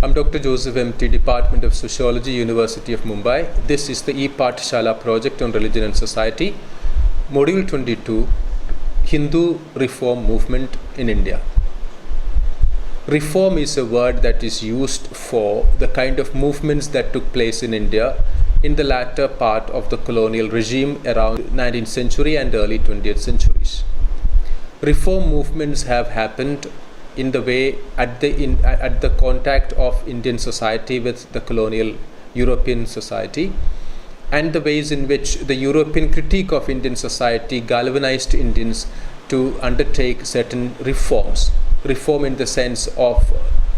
I'm Dr. Joseph M.T., Department of Sociology, University of Mumbai. This is the E-Pathshala project on religion and society. Module 22, Hindu Reform Movement in India. Reform is a word that is used for the kind of movements that took place in India in the latter part of the colonial regime around 19th century and early 20th centuries. Reform movements have happened in the way at the contact of Indian society with the colonial European society, and the ways in which the European critique of Indian society galvanized Indians to undertake certain reforms. Reform in the sense of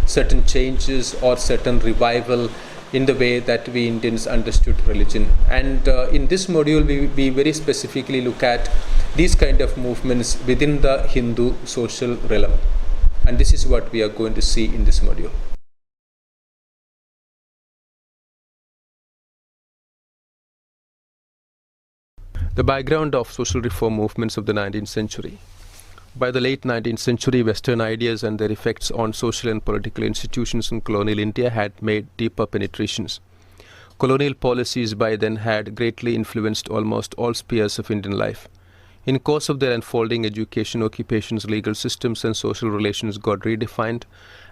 certain changes or certain revival in the way that we Indians understood religion. And in this module, we very specifically look at these kind of movements within the Hindu social realm. And this is what we are going to see in this module. The background of social reform movements of the 19th century. By the late 19th century, Western ideas and their effects on social and political institutions in colonial India had made deeper penetrations. Colonial policies by then had greatly influenced almost all spheres of Indian life. In course of their unfolding, education, occupations, legal systems and social relations got redefined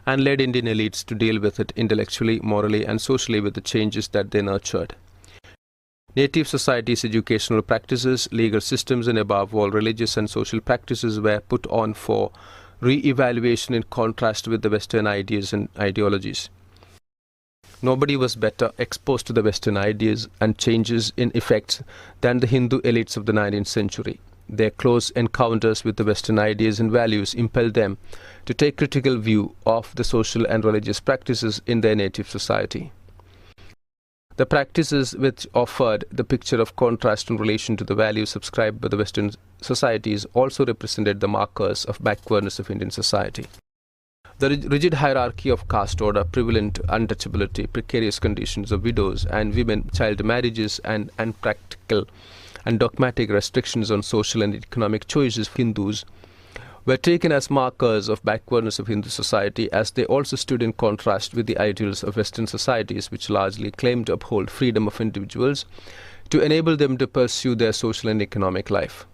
and led Indian elites to deal with it intellectually, morally and socially with the changes that they nurtured. Native societies' educational practices, legal systems and above all religious and social practices were put on for re-evaluation in contrast with the Western ideas and ideologies. Nobody was better exposed to the Western ideas and changes in effects than the Hindu elites of the 19th century. Their close encounters with the Western ideas and values impelled them to take critical view of the social and religious practices in their native society. The practices which offered the picture of contrast in relation to the values subscribed by the Western societies also represented the markers of backwardness of Indian society. The rigid hierarchy of caste order, prevalent untouchability, precarious conditions of widows and women, child marriages and unpractical and dogmatic restrictions on social and economic choices of Hindus were taken as markers of backwardness of Hindu society, as they also stood in contrast with the ideals of Western societies, which largely claimed to uphold freedom of individuals to enable them to pursue their social and economic life.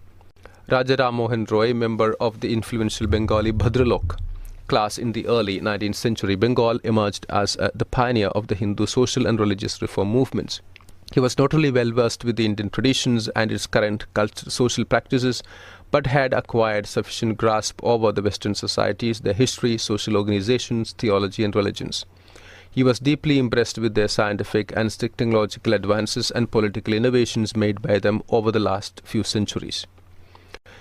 Raja Rammohan Roy, member of the influential Bengali Bhadralok class in the early 19th century Bengal, emerged as the pioneer of the Hindu social and religious reform movements. He was not only well versed with the Indian traditions and its current social practices, but had acquired sufficient grasp over the Western societies, their history, social organizations, theology and religions. He was deeply impressed with their scientific and technological advances and political innovations made by them over the last few centuries.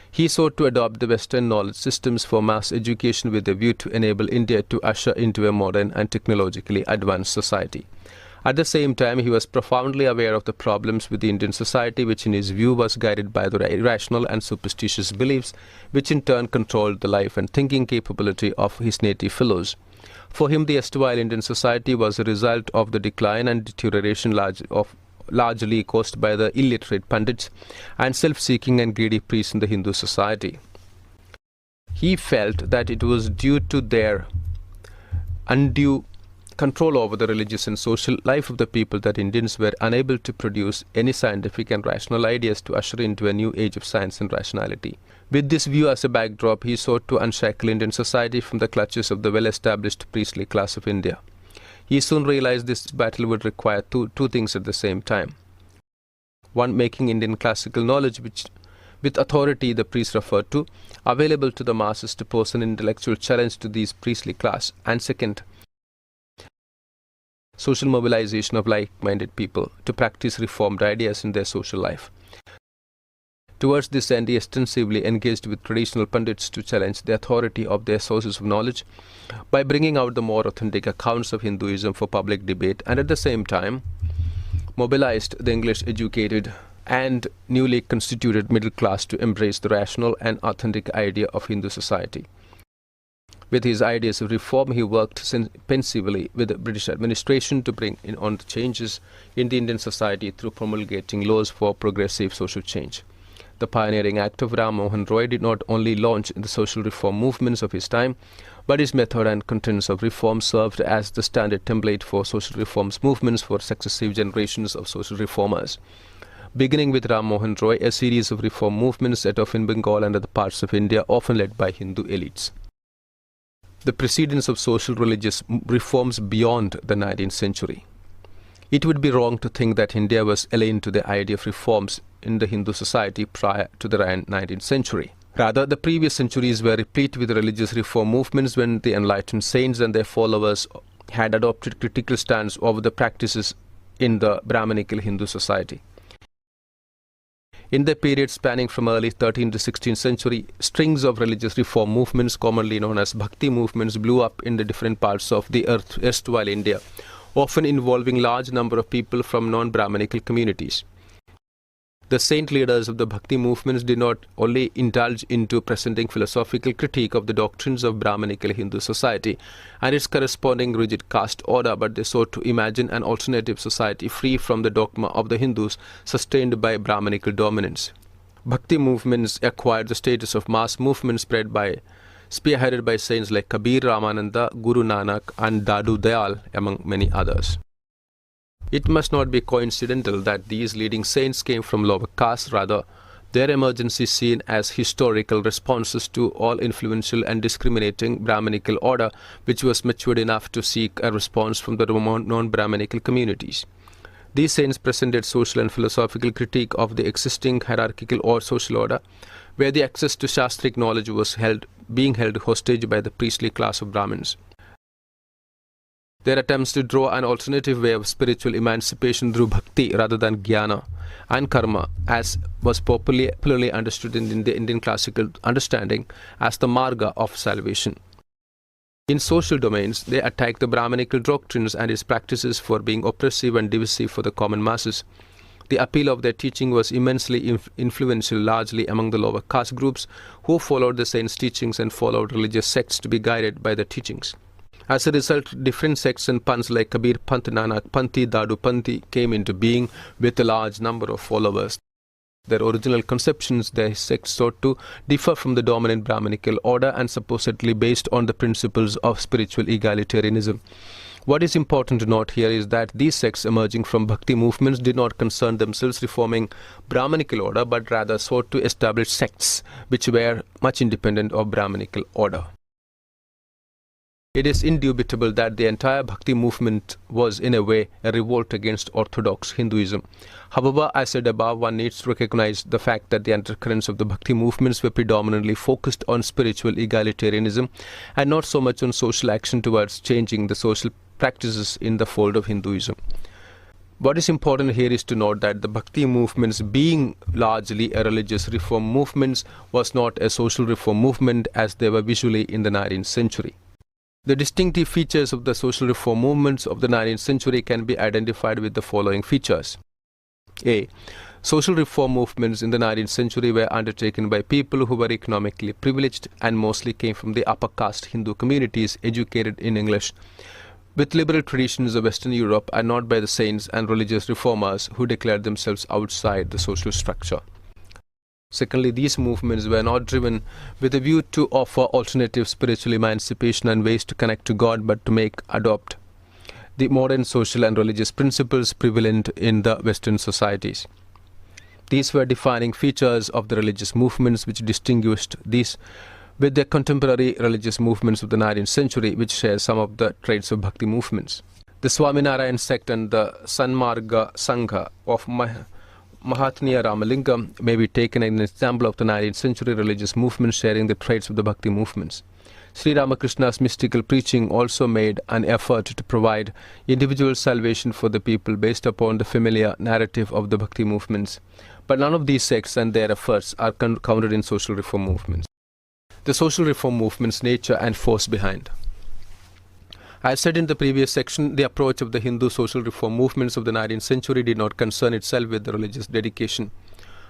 He sought to adopt the Western knowledge systems for mass education with a view to enable India to usher into a modern and technologically advanced society. At the same time, he was profoundly aware of the problems with the Indian society, which in his view was guided by the irrational and superstitious beliefs, which in turn controlled the life and thinking capability of his native fellows. For him, the erstwhile Indian society was a result of the decline and deterioration largely caused by the illiterate pundits and self-seeking and greedy priests in the Hindu society. He felt that it was due to their undue control over the religious and social life of the people that Indians were unable to produce any scientific and rational ideas to usher into a new age of science and rationality. With this view as a backdrop, he sought to unshackle Indian society from the clutches of the well-established priestly class of India. He soon realized this battle would require two things at the same time. One, making Indian classical knowledge, which with authority the priests referred to, available to the masses to pose an intellectual challenge to these priestly class. And second, social mobilization of like-minded people to practice reformed ideas in their social life. Towards this end, he extensively engaged with traditional pundits to challenge the authority of their sources of knowledge by bringing out the more authentic accounts of Hinduism for public debate, and at the same time mobilized the English-educated and newly constituted middle class to embrace the rational and authentic idea of Hindu society. With his ideas of reform, he worked pensively with the British administration to bring on the changes in the Indian society through promulgating laws for progressive social change. The pioneering act of Rammohan Roy did not only launch the social reform movements of his time, but his method and contents of reform served as the standard template for social reforms movements for successive generations of social reformers. Beginning with Rammohan Roy, a series of reform movements set off in Bengal and other parts of India, often led by Hindu elites. The precedence of social religious reforms beyond the 19th century. It would be wrong to think that India was alien to the idea of reforms in the Hindu society prior to the 19th century. Rather, the previous centuries were replete with religious reform movements when the enlightened saints and their followers had adopted critical stance over the practices in the Brahmanical Hindu society. In the period spanning from early 13th to 16th century, strings of religious reform movements, commonly known as bhakti movements, blew up in the different parts of the erstwhile India, often involving large number of people from non-Brahmanical communities. The saint leaders of the bhakti movements did not only indulge into presenting philosophical critique of the doctrines of Brahmanical Hindu society and its corresponding rigid caste order, but they sought to imagine an alternative society free from the dogma of the Hindus sustained by Brahmanical dominance. Bhakti movements acquired the status of mass movements spearheaded by saints like Kabir, Ramananda, Guru Nanak and Dadu Dayal, among many others. It must not be coincidental that these leading saints came from lower castes. Rather, their emergence is seen as historical responses to all influential and discriminating Brahmanical order, which was matured enough to seek a response from the non-Brahmanical communities. These saints presented social and philosophical critique of the existing hierarchical or social order, where the access to Shastric knowledge was being held hostage by the priestly class of Brahmins. Their attempts to draw an alternative way of spiritual emancipation through bhakti rather than jnana and karma, as was popularly understood in the Indian classical understanding as the marga of salvation. In social domains, they attacked the Brahmanical doctrines and its practices for being oppressive and divisive for the common masses. The appeal of their teaching was immensely influential, largely among the lower caste groups who followed the saints' teachings and followed religious sects to be guided by their teachings. As a result, different sects and panths like Kabir Panth, Nanak Panthi, Dadu Panthi came into being with a large number of followers. Their original conceptions, their sects sought to differ from the dominant Brahmanical order and supposedly based on the principles of spiritual egalitarianism. What is important to note here is that these sects emerging from bhakti movements did not concern themselves reforming Brahmanical order, but rather sought to establish sects which were much independent of Brahmanical order. It is indubitable that the entire bhakti movement was in a way a revolt against orthodox Hinduism. However, as said above, one needs to recognize the fact that the undercurrents of the bhakti movements were predominantly focused on spiritual egalitarianism and not so much on social action towards changing the social practices in the fold of Hinduism. What is important here is to note that the bhakti movements, being largely a religious reform movements, was not a social reform movement as they were visually in the 19th century. The distinctive features of the social reform movements of the 19th century can be identified with the following features. A. Social reform movements in the 19th century were undertaken by people who were economically privileged and mostly came from the upper caste Hindu communities educated in English, with liberal traditions of Western Europe, and not by the saints and religious reformers who declared themselves outside the social structure. Secondly, these movements were not driven with a view to offer alternative spiritual emancipation and ways to connect to God, but to adopt the modern social and religious principles prevalent in the Western societies. These were defining features of the religious movements which distinguished these with the contemporary religious movements of the 19th century, which share some of the traits of bhakti movements. The Swaminarayan sect and the Sanmarga Sangha of Mahatmya Ramalingam may be taken as an example of the 19th century religious movement sharing the traits of the bhakti movements. Sri Ramakrishna's mystical preaching also made an effort to provide individual salvation for the people based upon the familiar narrative of the bhakti movements. But none of these sects and their efforts are counted in social reform movements. The social reform movement's nature and force behind. As said in the previous section, the approach of the Hindu social reform movements of the 19th century did not concern itself with the religious dedication.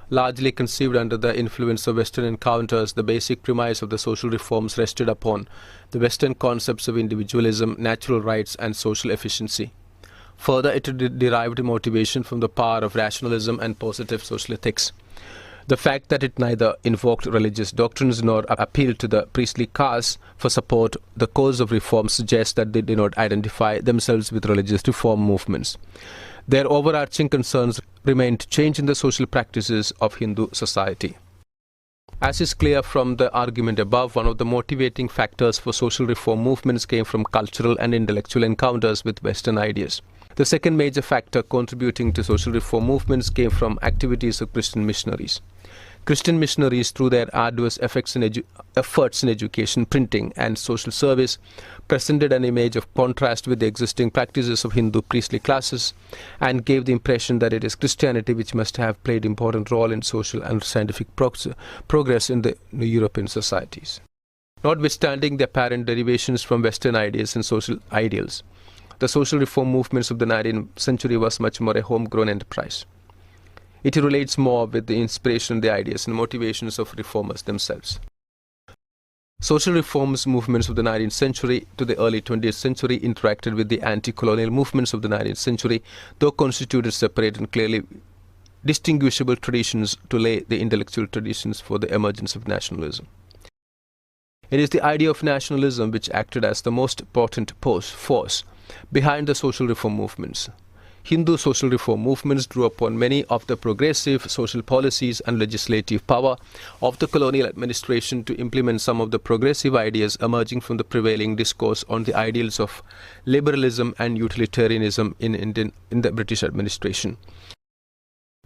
Largely conceived under the influence of Western encounters, the basic premise of the social reforms rested upon the Western concepts of individualism, natural rights, and social efficiency. Further, it derived motivation from the power of rationalism and positive social ethics. The fact that it neither invoked religious doctrines nor appealed to the priestly caste for support the cause of reform suggests that they did not identify themselves with religious reform movements. Their overarching concerns remained to change in the social practices of Hindu society. As is clear from the argument above, one of the motivating factors for social reform movements came from cultural and intellectual encounters with Western ideas. The second major factor contributing to social reform movements came from activities of Christian missionaries. Christian missionaries, through their arduous efforts in education, printing, and social service, presented an image of contrast with the existing practices of Hindu priestly classes and gave the impression that it is Christianity which must have played an important role in social and scientific progress in the European societies. Notwithstanding the apparent derivations from Western ideas and social ideals, the social reform movements of the 19th century was much more a homegrown enterprise. It relates more with the inspiration, the ideas and motivations of reformers themselves. Social reforms movements of the 19th century to the early 20th century interacted with the anti-colonial movements of the 19th century, though constituted separate and clearly distinguishable traditions to lay the intellectual traditions for the emergence of nationalism. It is the idea of nationalism which acted as the most important force behind the social reform movements. Hindu social reform movements drew upon many of the progressive social policies and legislative power of the colonial administration to implement some of the progressive ideas emerging from the prevailing discourse on the ideals of liberalism and utilitarianism in the British administration.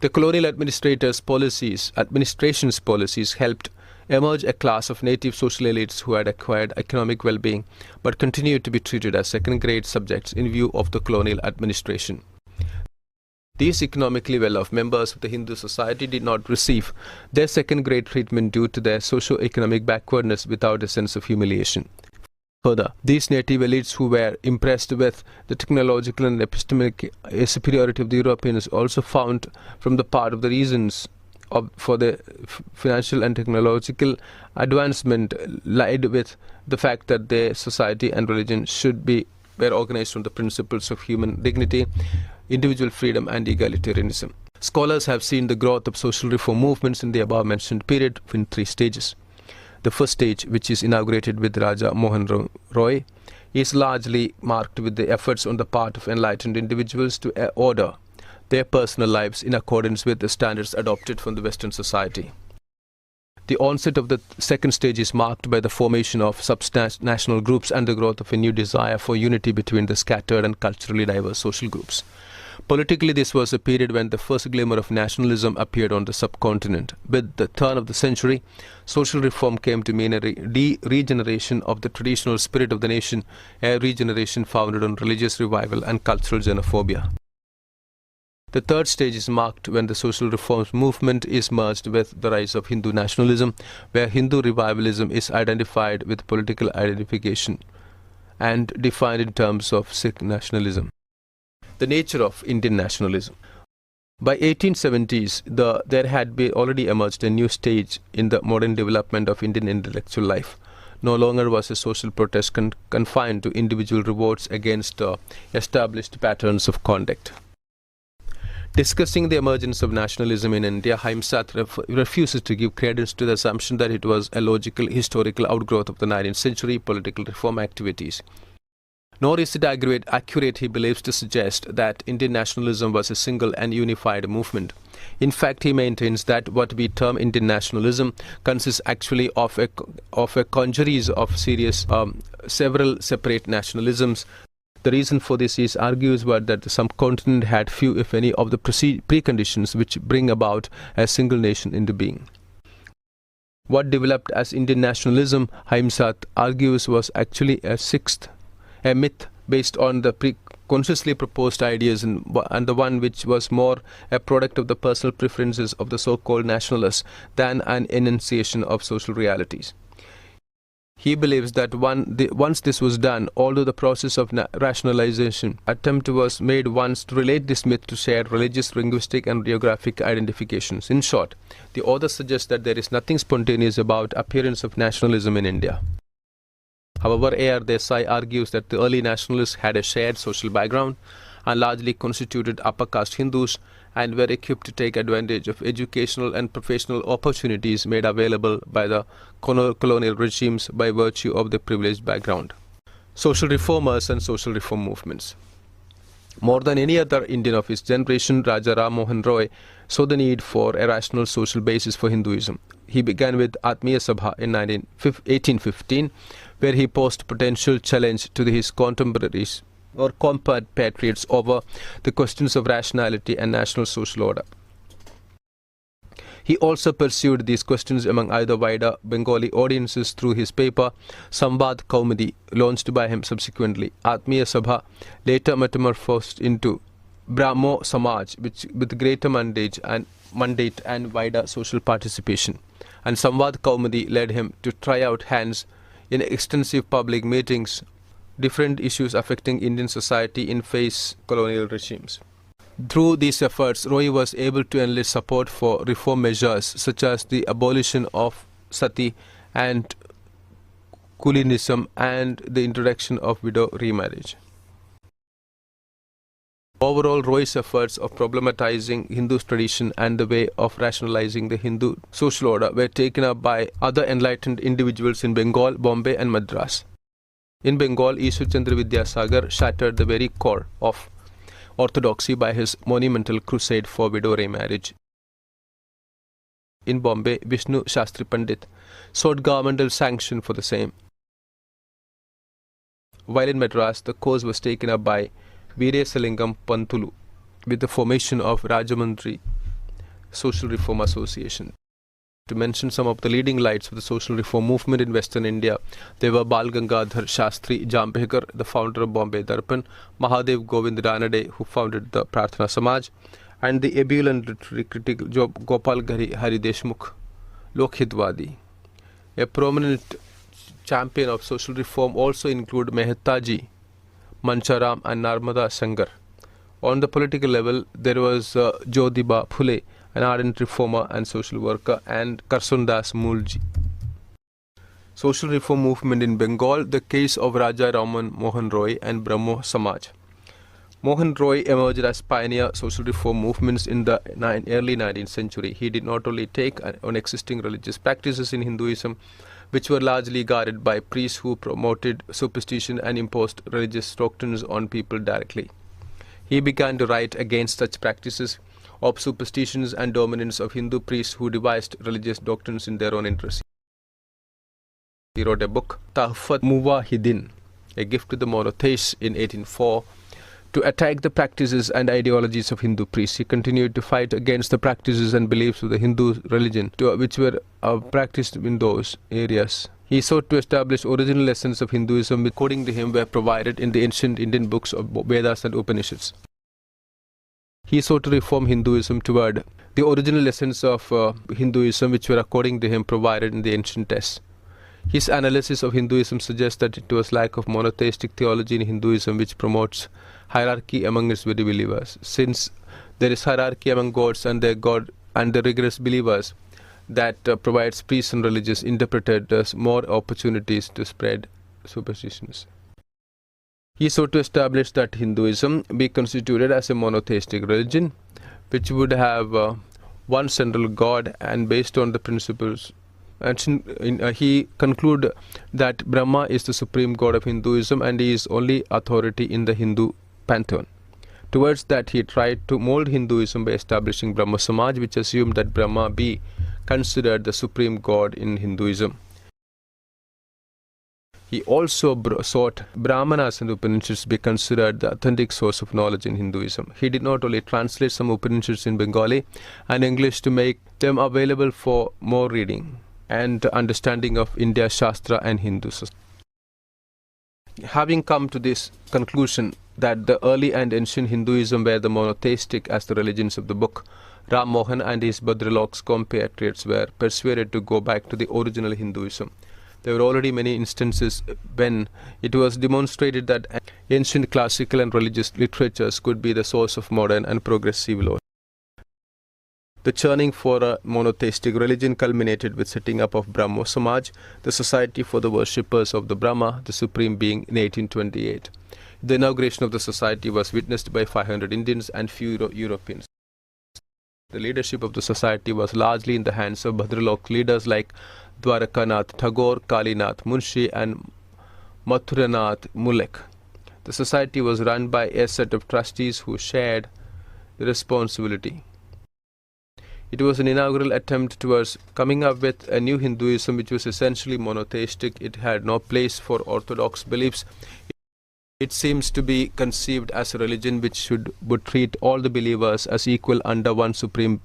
The colonial administration's policies helped emerge a class of native social elites who had acquired economic well-being but continued to be treated as second-grade subjects in view of the colonial administration. These economically well-off members of the Hindu society did not receive their second-grade treatment due to their socio-economic backwardness without a sense of humiliation. Further, these native elites who were impressed with the technological and epistemic superiority of the Europeans also found from the part of the reasons for the financial and technological advancement lied with the fact that their society and religion were organized on the principles of human dignity, individual freedom and egalitarianism. Scholars have seen the growth of social reform movements in the above-mentioned period in three stages. The first stage, which is inaugurated with Raja Mohan Roy, is largely marked with the efforts on the part of enlightened individuals to order their personal lives in accordance with the standards adopted from the Western society. The onset of the second stage is marked by the formation of subnational groups and the growth of a new desire for unity between the scattered and culturally diverse social groups. Politically, this was a period when the first glimmer of nationalism appeared on the subcontinent. With the turn of the century, social reform came to mean a regeneration of the traditional spirit of the nation, a regeneration founded on religious revival and cultural xenophobia. The third stage is marked when the social reforms movement is merged with the rise of Hindu nationalism, where Hindu revivalism is identified with political identification and defined in terms of Sikh nationalism. The nature of Indian nationalism. By 1870s, there had already emerged a new stage in the modern development of Indian intellectual life. No longer was a social protest confined to individual revolts against established patterns of conduct. Discussing the emergence of nationalism in India, Himsat refuses to give credence to the assumption that it was a logical historical outgrowth of the 19th century political reform activities. Nor is it accurate, he believes, to suggest that Indian nationalism was a single and unified movement. In fact, he maintains that what we term Indian nationalism consists actually of a congeries of several separate nationalisms. The reason for this is argues were that the subcontinent had few, if any, of the preconditions which bring about a single nation into being. What developed as Indian nationalism, Himsat argues, was actually a myth based on the consciously proposed ideas and the one which was more a product of the personal preferences of the so-called nationalists than an enunciation of social realities. He believes that once this was done, although the process of rationalization attempt was made once to relate this myth to shared religious, linguistic and geographic identifications. In short, the author suggests that there is nothing spontaneous about appearance of nationalism in India. However, A.R. Desai argues that the early nationalists had a shared social background, and largely constituted upper caste Hindus and were equipped to take advantage of educational and professional opportunities made available by the colonial regimes by virtue of their privileged background. Social reformers and social reform movements. More than any other Indian of his generation, Raja Rammohan Roy saw the need for a rational social basis for Hinduism. He began with Atmiya Sabha in 1815, where he posed potential challenge to his contemporaries or compatriots over the questions of rationality and national social order. He also pursued these questions among either wider Bengali audiences through his paper Samvad Kaumudi, launched by him subsequently. Atmiya Sabha later metamorphosed into Brahmo Samaj, with greater mandate and wider social participation. And Samvad Kaumudi led him to try out hands in extensive public meetings, different issues affecting Indian society in face colonial regimes. Through these efforts, Roy was able to enlist support for reform measures such as the abolition of sati and Kulinism and the introduction of widow remarriage. Overall, Roy's efforts of problematizing Hindu tradition and the way of rationalizing the Hindu social order were taken up by other enlightened individuals in Bengal, Bombay and Madras. In Bengal, Ishwar Chandra Vidyasagar shattered the very core of orthodoxy by his monumental crusade for widow remarriage. In Bombay, Vishnu Shastri Pandit sought governmental sanction for the same. While in Madras, the cause was taken up by Veerasalingam Pantulu with the formation of Rajamundry Social Reform Association. To mention some of the leading lights of the social reform movement in Western India, they were Bal Gangadhar Shastri Jambekar, the founder of Bombay Darpan, Mahadev Govind Ranade, who founded the Prarthana Samaj, and the ebullient literary critic Gopal Hari Deshmukh, Lokhitwadi. A prominent champion of social reform also include Mehtaji, Mancharam and Narmada Sankar. On the political level, there was Jyotiba Phule, an ardent reformer and social worker, and Karsandas Mulji. Social reform movement in Bengal, the case of Raja Rammohan Roy and Brahmo Samaj. Mohan Roy emerged as pioneer social reform movements in the early 19th century. He did not only take on existing religious practices in Hinduism, which were largely guarded by priests who promoted superstition and imposed religious doctrines on people directly. He began to write against such practices of superstitions and dominance of Hindu priests who devised religious doctrines in their own interest. He wrote a book, Tahfat Muwahidin, a gift to the monotheists, in 1804, to attack the practices and ideologies of Hindu priests. He continued to fight against the practices and beliefs of the Hindu religion, which were practiced in those areas. He sought to establish original lessons of Hinduism, which according to him were provided in the ancient Indian books of Vedas and Upanishads. He sought to reform Hinduism toward the original lessons of Hinduism, which were according to him provided in the ancient texts. His analysis of Hinduism suggests that it was lack of monotheistic theology in Hinduism which promotes hierarchy among its very believers. Since there is hierarchy among gods and their god and the rigorous believers, that provides priests and religious interpreters more opportunities to spread superstitions. He sought to establish that Hinduism be constituted as a monotheistic religion, which would have one central god and based on the principles. And he concluded that Brahma is the supreme god of Hinduism and he is only authority in the Hindu pantheon. Towards that, he tried to mold Hinduism by establishing Brahmo Samaj, which assumed that Brahma be considered the supreme god in Hinduism. He also sought Brahmanas and Upanishads be considered the authentic source of knowledge in Hinduism. He did not only translate some Upanishads in Bengali and English to make them available for more reading and understanding of India's Shastra and Hindu society. Having come to this conclusion that the early and ancient Hinduism were the monotheistic as the religions of the book, Rammohan and his Bhadralok's compatriots were persuaded to go back to the original Hinduism. There were already many instances when it was demonstrated that ancient classical and religious literatures could be the source of modern and progressive law. The churning for a monotheistic religion culminated with setting up of Brahmo Samaj, the society for the worshippers of the Brahma, the supreme being, in 1828. The inauguration of the society was witnessed by 500 Indians and few Europeans. The leadership of the society was largely in the hands of Bhadralok leaders like Dwarakanath Tagore, Kalinath Munshi and Mathuranath Mulek. The society was run by a set of trustees who shared the responsibility. It was an inaugural attempt towards coming up with a new Hinduism which was essentially monotheistic. It had no place for orthodox beliefs. It seems to be conceived as a religion which would treat all the believers as equal under one supreme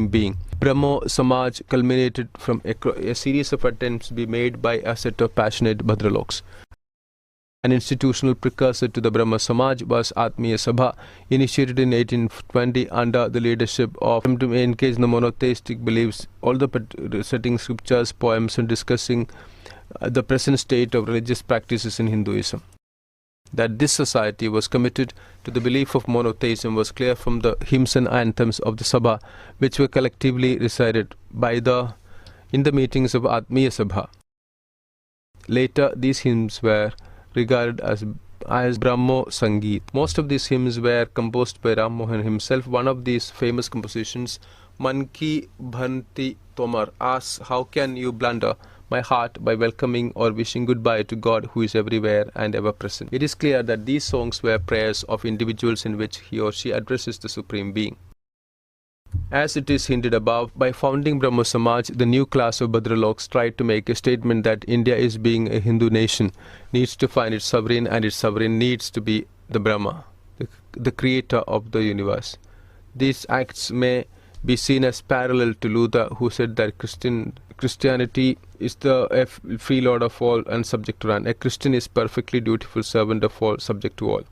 being. Brahmo Samaj culminated from a series of attempts to be made by a set of passionate Bhadraloks. An institutional precursor to the Brahmo Samaj was Atmiya Sabha, initiated in 1820 under the leadership of him to engage in the monotheistic beliefs, all the reciting scriptures, poems and discussing the present state of religious practices in Hinduism. That this society was committed to the belief of monotheism was clear from the hymns and anthems of the Sabha, which were collectively recited in the meetings of Atmiya Sabha. Later, these hymns were regarded as Brahmo Sangeet. Most of these hymns were composed by Rammohan himself. One of these famous compositions, Man ki bhanti tomar, asks, how can you blunder my heart by welcoming or wishing goodbye to God who is everywhere and ever present. It is clear that these songs were prayers of individuals in which he or she addresses the Supreme Being. As it is hinted above, by founding Brahmo Samaj, the new class of Bhadraloks tried to make a statement that India, is being a Hindu nation, needs to find its sovereign, and its sovereign needs to be the Brahma, the creator of the universe. These acts may be seen as parallel to Luther, who said that Christianity is the free lord of all and subject to none. A Christian is perfectly dutiful servant of all, subject to all.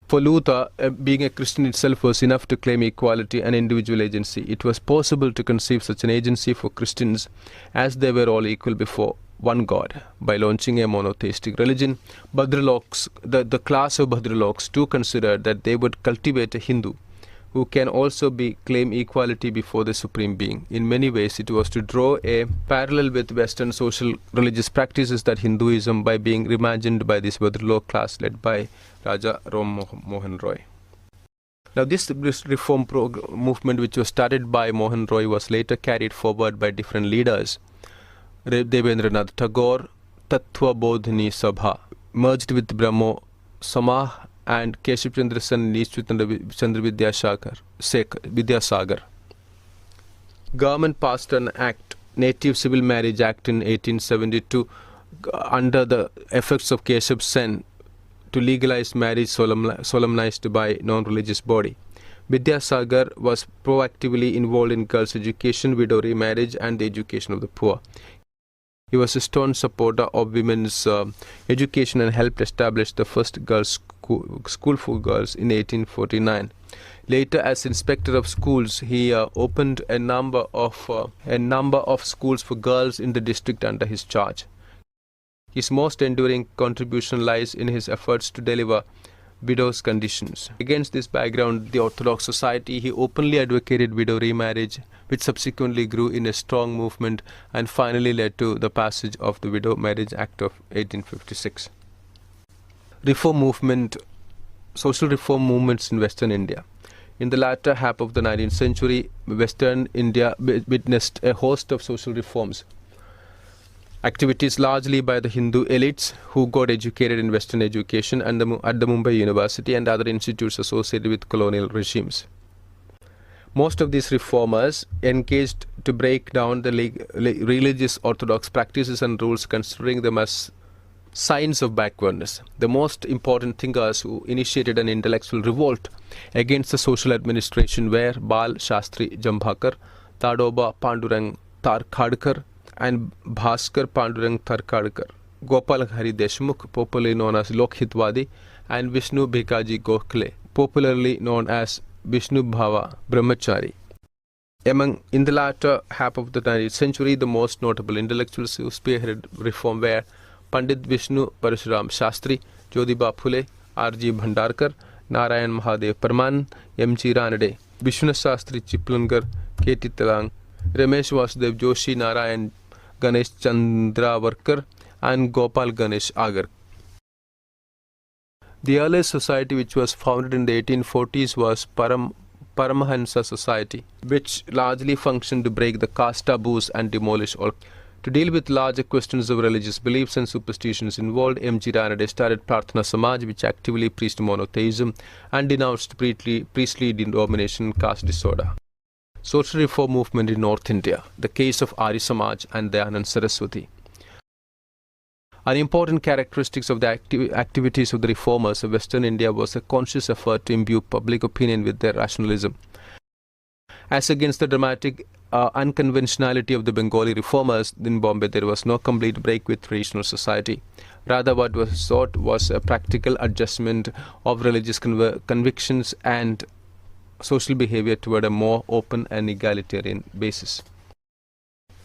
For Luther, being a Christian itself was enough to claim equality and individual agency. It was possible to conceive such an agency for Christians as they were all equal before one God. By launching a monotheistic religion, Bhadraloks, the class of Bhadraloks too considered that they would cultivate a Hindu who can also claim equality before the Supreme Being. In many ways, it was to draw a parallel with Western social religious practices that Hinduism by being reimagined by this Bhadralok class led by Raja Rammohan Roy. Now this reform movement, which was started by Mohan Roy, was later carried forward by different leaders. Devendranath Tagore, Tattva Bodhini Sabha, merged with Brahmo Samaj, and Keshav Chandra Sen leads with Chandra Vidyasagar. Government passed an act, Native Civil Marriage Act in 1872, under the efforts of Keshav Sen, to legalize marriage solemnized by non-religious body. Vidyasagar was proactively involved in girls' education, widow remarriage and the education of the poor. He was a staunch supporter of women's education and helped establish the first girls' school for girls in 1849. Later, as inspector of schools, he opened a number of schools for girls in the district under his charge. His most enduring contribution lies in his efforts to deliver widows' conditions. Against this background, the Orthodox society, he openly advocated widow remarriage, which subsequently grew in a strong movement and finally led to the passage of the Widow Marriage Act of 1856. Social reform movements in Western India. In the latter half of the 19th century, Western India witnessed a host of social reforms. Activities largely by the Hindu elites who got educated in Western education and at the Mumbai University and other institutes associated with colonial regimes. Most of these reformers engaged to break down the religious orthodox practices and rules, considering them as signs of backwardness. The most important thinkers who initiated an intellectual revolt against the social administration were Bal Shastri Jambhakar, Tadoba Pandurang Tarkhadkar, and Bhaskar Pandurang Tarkhadkar, Gopal Hari Deshmukh, popularly known as Lokhitwadi, and Vishnu Bhikaji Gokhale, popularly known as Vishnu Bhava Brahmachari. In the latter half of the 19th century, the most notable intellectuals who spearheaded reform were Pandit Vishnu Parashuram Shastri, Jyotiba Phule, R.G. Bhandarkar, Narayan Mahadev Parman, M.G. Ranade, Vishwanath Shastri Chiplungar, K.T. Talang, Ramesh Vasudev Joshi, Narayan Ganesh Chandravarkar, and Gopal Ganesh Agar. The earliest society, which was founded in the 1840s, was Paramahansa Society, which largely functioned to break the caste taboos and demolish all. To deal with larger questions of religious beliefs and superstitions involved, M.G. Dayananda started Prarthana Samaj, which actively preached monotheism and denounced priestly domination and caste disorder. Social reform movement in North India, the case of Arya Samaj and Dayananda Sarasawati. An important characteristic of the activities of the reformers of Western India was a conscious effort to imbue public opinion with their rationalism. As against the dramatic unconventionality of the Bengali reformers in Bombay, there was no complete break with traditional society. Rather, what was sought was a practical adjustment of religious convictions and social behavior toward a more open and egalitarian basis.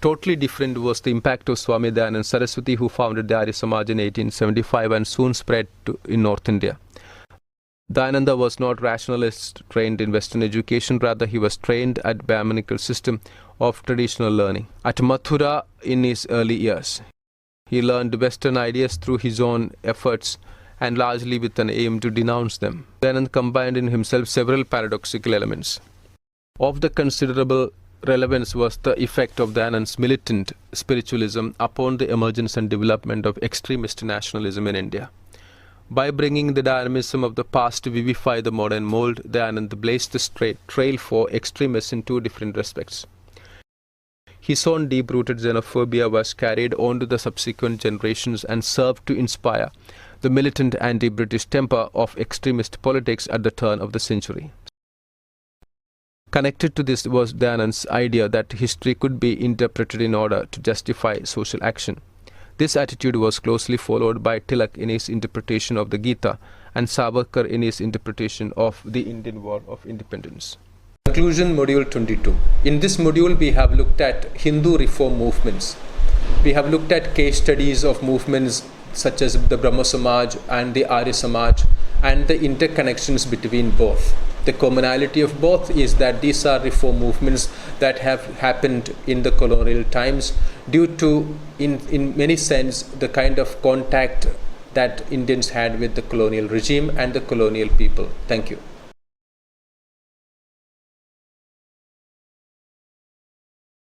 Totally different was the impact of Swami Dayananda Saraswati, who founded the Arya Samaj in 1875 and soon spread in North India. Dayananda was not rationalist trained in Western education, rather he was trained at Brahminical system of traditional learning. At Mathura in his early years, he learned Western ideas through his own efforts and largely with an aim to denounce them. Dayananda combined in himself several paradoxical elements. Of the considerable relevance was the effect of Dayananda's militant spiritualism upon the emergence and development of extremist nationalism in India. By bringing the dynamism of the past to vivify the modern mold, Dayananda blazed the straight trail for extremists in two different respects. His own deep-rooted xenophobia was carried on to the subsequent generations and served to inspire the militant anti-British temper of extremist politics at the turn of the century. Connected to this was Dayananda's idea that history could be interpreted in order to justify social action. This attitude was closely followed by Tilak in his interpretation of the Gita and Savarkar in his interpretation of the Indian War of Independence. Conclusion, Module 22. In this module, we have looked at Hindu reform movements. We have looked at case studies of movements such as the Brahmo Samaj and the Arya Samaj and the interconnections between both. The commonality of both is that these are reform movements that have happened in the colonial times due to, in many sense, the kind of contact that Indians had with the colonial regime and the colonial people. Thank you.